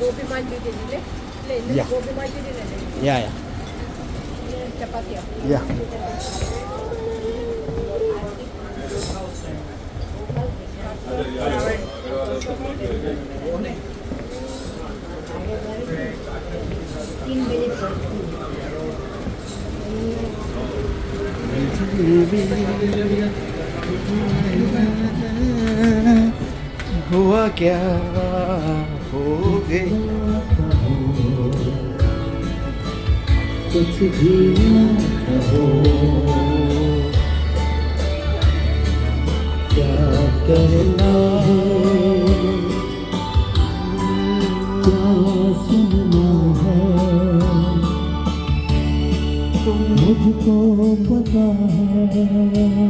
गोभी मंचुरियन ले ले ले Yeah. गोभी मंचुरियन ले Yeah, yeah. चपाती Yeah. हुआ क्या हो गई कुछ भी न हो क्या कहना क्या सुनना है तुम मुझको पता है